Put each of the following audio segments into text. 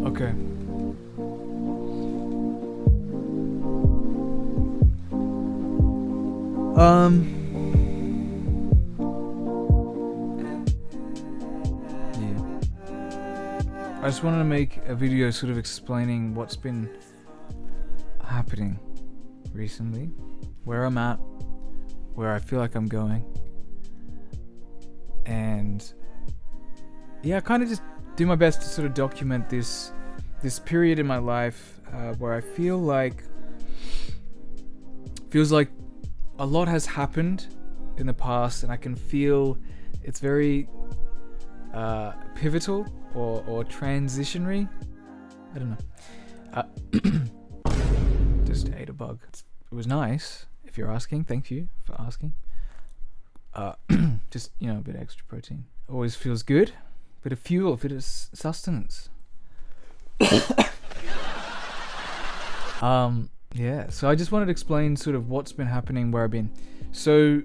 Okay. Yeah. I just wanted to make a video sort of explaining what's been happening recently, where I'm at, where I feel like I'm going, and yeah, kind of just do my best to sort of document this period in my life where I feels like a lot has happened in the past, and I can feel it's very pivotal or transitionary. I don't know. Just ate a bug. It was nice, if you're asking. Thank you for asking. Just, a bit of extra protein. Always feels good. Bit of fuel, bit of sustenance. Yeah, so I just wanted to explain sort of what's been happening, where I've been. So,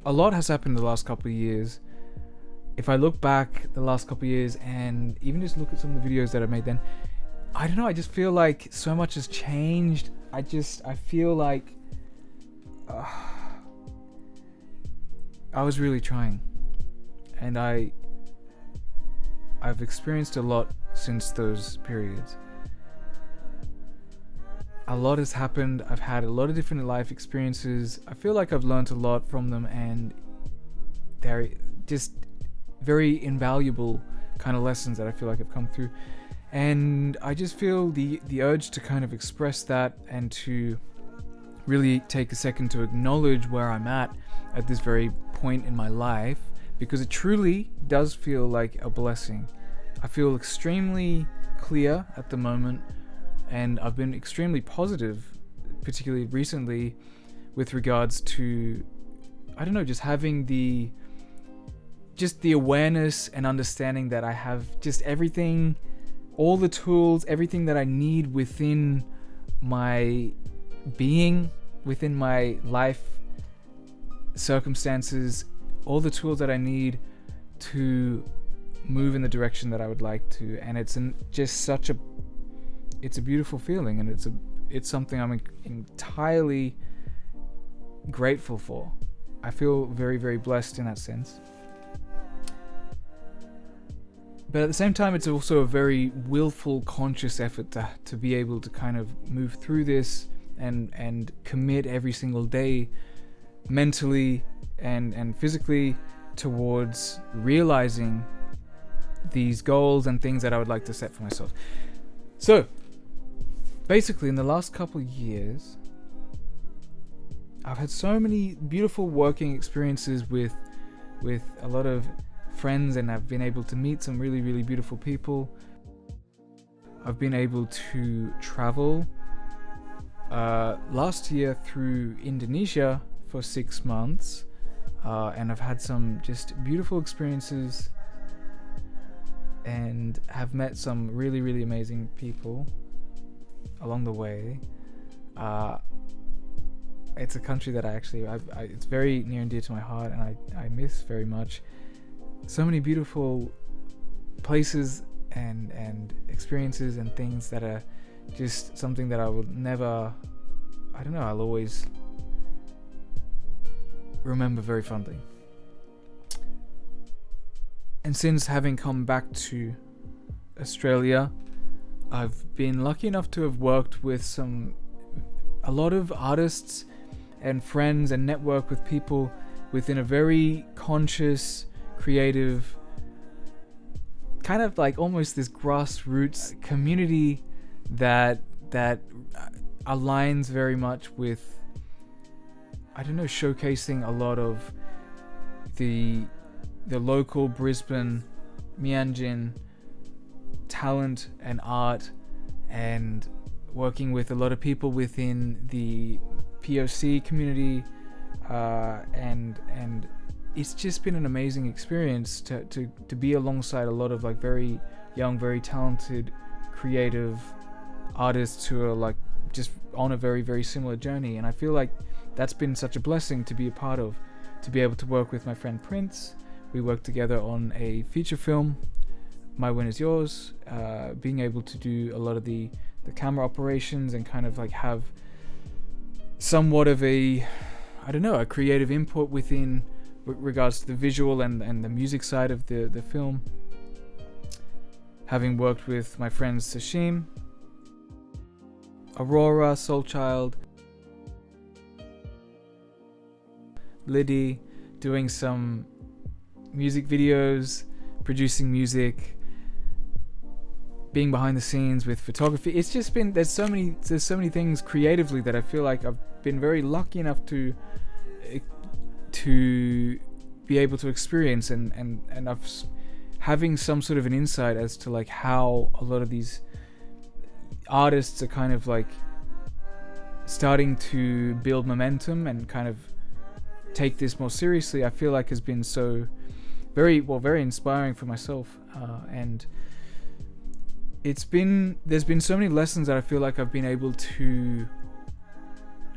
a lot has happened in the last couple of years. If I look back the last couple of years and even just look at some of the videos that I made then, I don't know, I just feel like so much has changed. I feel like I was really trying. And I've experienced a lot since those periods. A lot has happened. I've had a lot of different life experiences. I feel like I've learned a lot from them, and they're just very invaluable kind of lessons that I feel like have come through. And I just feel the urge to kind of express that and to really take a second to acknowledge where I'm at this very point in my life, because it truly does feel like a blessing. I feel extremely clear at the moment, and I've been extremely positive, particularly recently, with regards to, I don't know, just having the awareness and understanding that I have just everything, all the tools, everything that I need within my being, within my life circumstances, all the tools that I need to move in the direction that I would like to. And it's a beautiful feeling, and it's something I'm entirely grateful for. I feel very, very blessed in that sense. But at the same time, it's also a very willful, conscious effort to be able to kind of move through this and commit every single day, mentally and physically, towards realizing these goals and things that I would like to set for myself. So, basically, in the last couple of years, I've had so many beautiful working experiences with a lot of friends, and I've been able to meet some really, really beautiful people. I've been able to travel last year through Indonesia for 6 months, and I've had some just beautiful experiences and have met some really, really amazing people along the way. It's a country that it's very near and dear to my heart, and I miss very much. So many beautiful places and experiences and things that are just something that I will never, I'll always remember very fondly. And since having come back to Australia, I've been lucky enough to have worked with a lot of artists and friends, and network with people within a very conscious, creative, kind of like almost this grassroots community that aligns very much with, showcasing a lot of the local Brisbane, Mianjin talent and art, and working with a lot of people within the POC community, and it's just been an amazing experience to be alongside a lot of like very young, very talented, creative artists who are like just on a very, very similar journey. And I feel like that's been such a blessing to be a part of, to be able to work with my friend Prince, We worked together on a feature film, My Win Is Yours, being able to do a lot of the camera operations and kind of like have somewhat of a creative input within regards to the visual and the music side of the film. Having worked with my friends Sashim, Aurora, Soulchild, Liddy, doing some music videos, producing music, being behind the scenes with photography. It's just been, there's so many things creatively that I feel like I've been very lucky enough to be able to experience, and I've having some sort of an insight as to like how a lot of these artists are kind of like starting to build momentum and kind of take this more seriously. I feel like has been so very inspiring for myself, and there's been so many lessons that I feel like I've been able to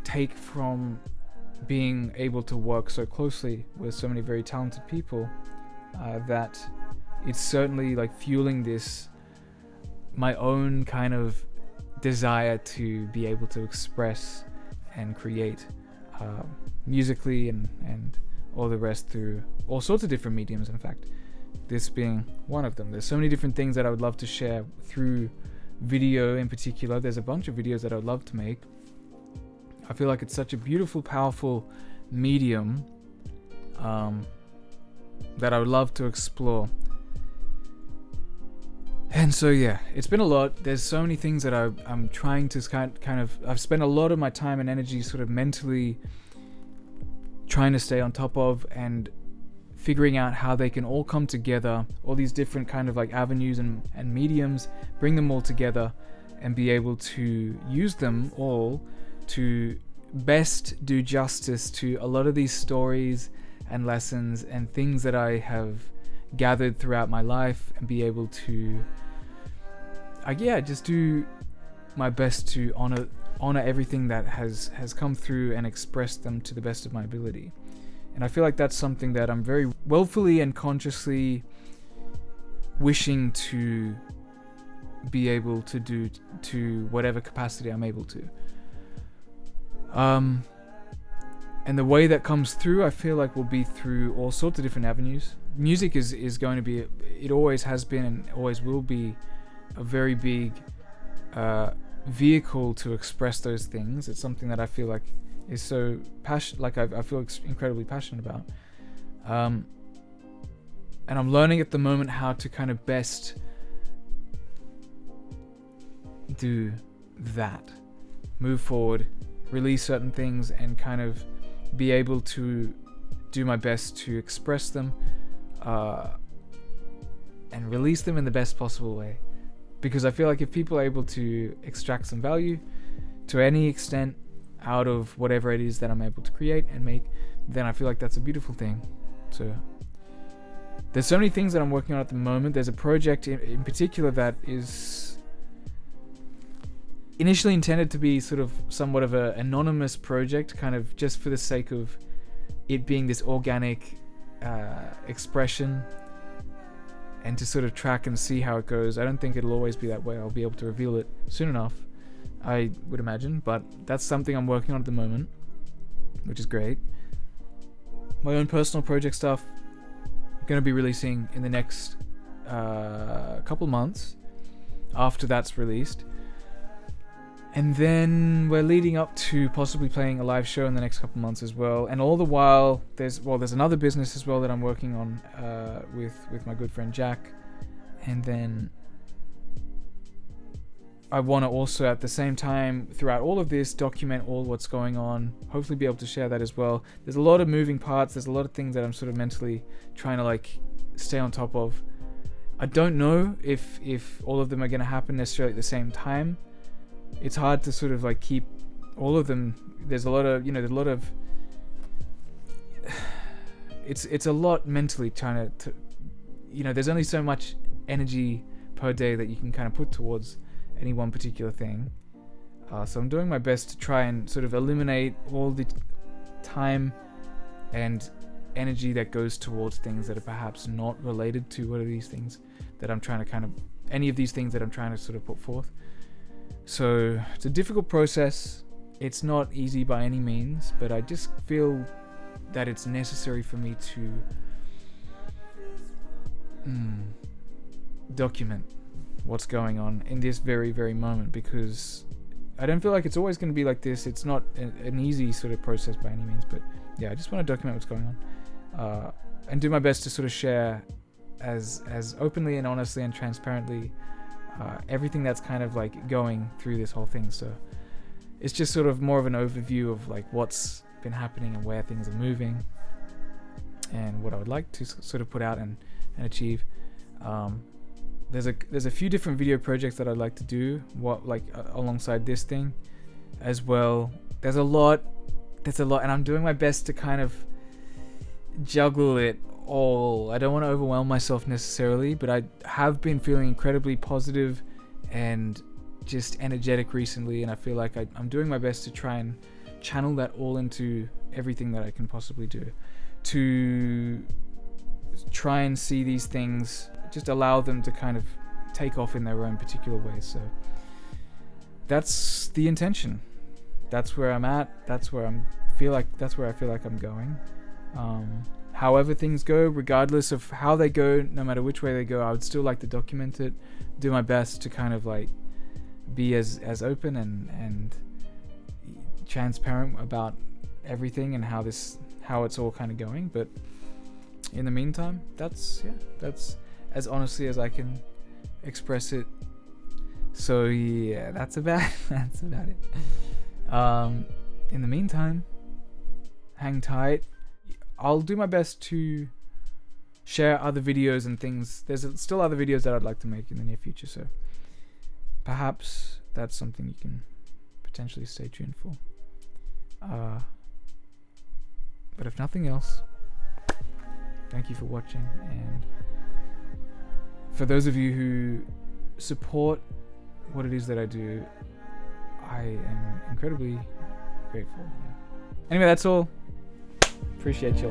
take from being able to work so closely with so many very talented people, that it's certainly like fueling this my own kind of desire to be able to express and create musically and all the rest through all sorts of different mediums. In fact, this being one of them. There's so many different things that I would love to share through video in particular. There's a bunch of videos that I would love to make. I feel like it's such a beautiful, powerful medium that I would love to explore. And so yeah, it's been a lot. There's so many things that I'm trying to kind of I've spent a lot of my time and energy sort of mentally trying to stay on top of and figuring out how they can all come together, all these different kind of like avenues and mediums, bring them all together and be able to use them all to best do justice to a lot of these stories and lessons and things that I have gathered throughout my life, and be able to just do my best to honor everything that has come through and express them to the best of my ability. And I feel like that's something that I'm very willfully and consciously wishing to be able to do to whatever capacity I'm able to. And the way that comes through, I feel like will be through all sorts of different avenues. Music is going to be, it always has been and always will be, a very big vehicle to express those things. It's something that I feel like is so I feel incredibly passionate about. And I'm learning at the moment how to kind of best do that. Move forward, release certain things, and kind of be able to do my best to express them and release them in the best possible way. Because I feel like if people are able to extract some value to any extent out of whatever it is that I'm able to create and make, then I feel like that's a beautiful thing. So there's so many things that I'm working on at the moment. There's a project in particular that is initially intended to be sort of somewhat of an anonymous project, kind of just for the sake of it being this organic expression, and to sort of track and see how it goes. I don't think it'll always be that way. I'll be able to reveal it soon enough, I would imagine, but that's something I'm working on at the moment, which is great. My own personal project stuff I'm going to be releasing in the next couple months after that's released. And then we're leading up to possibly playing a live show in the next couple months as well. And all the while, there's another business as well that I'm working on with my good friend Jack. And then I want to also at the same time, throughout all of this, document all what's going on. Hopefully be able to share that as well. There's a lot of moving parts. There's a lot of things that I'm sort of mentally trying to like stay on top of. I don't know if all of them are going to happen necessarily at the same time. It's hard to sort of like keep all of them. There's a lot of, it's a lot mentally trying to there's only so much energy per day that you can kind of put towards any one particular thing. So I'm doing my best to try and sort of eliminate all the time and energy that goes towards things that are perhaps not related to what are these things that I'm trying to kind of, any of these things that I'm trying to sort of put forth. So it's a difficult process. It's not easy by any means, but I just feel that it's necessary for me to document what's going on in this very, very moment, because I don't feel like it's always going to be like this. It's not an easy sort of process by any means, but yeah, I just want to document what's going on, and do my best to sort of share as openly and honestly and transparently everything that's kind of like going through this whole thing. So it's just sort of more of an overview of like what's been happening and where things are moving and what I would like to sort of put out and achieve. There's a few different video projects that I'd like to do, alongside this thing as well. There's a lot, and I'm doing my best to kind of juggle it all. I don't want to overwhelm myself necessarily, but I have been feeling incredibly positive and just energetic recently, and I feel like I'm doing my best to try and channel that all into everything that I can possibly do, to try and see these things, just allow them to kind of take off in their own particular way. So that's the intention. That's where I'm at. That's where I feel like I'm going. However things go, regardless of how they go, no matter which way they go, I would still like to document it, do my best to kind of like be as open and transparent about everything and how it's all kind of going. But in the meantime, that's as honestly as I can express it. So yeah, that's about it. In the meantime, hang tight. I'll do my best to share other videos and things. There's still other videos that I'd like to make in the near future, so perhaps that's something you can potentially stay tuned for. But if nothing else, thank you for watching, and for those of you who support what it is that I do, I am incredibly grateful. Yeah. Anyway, that's all. Appreciate y'all.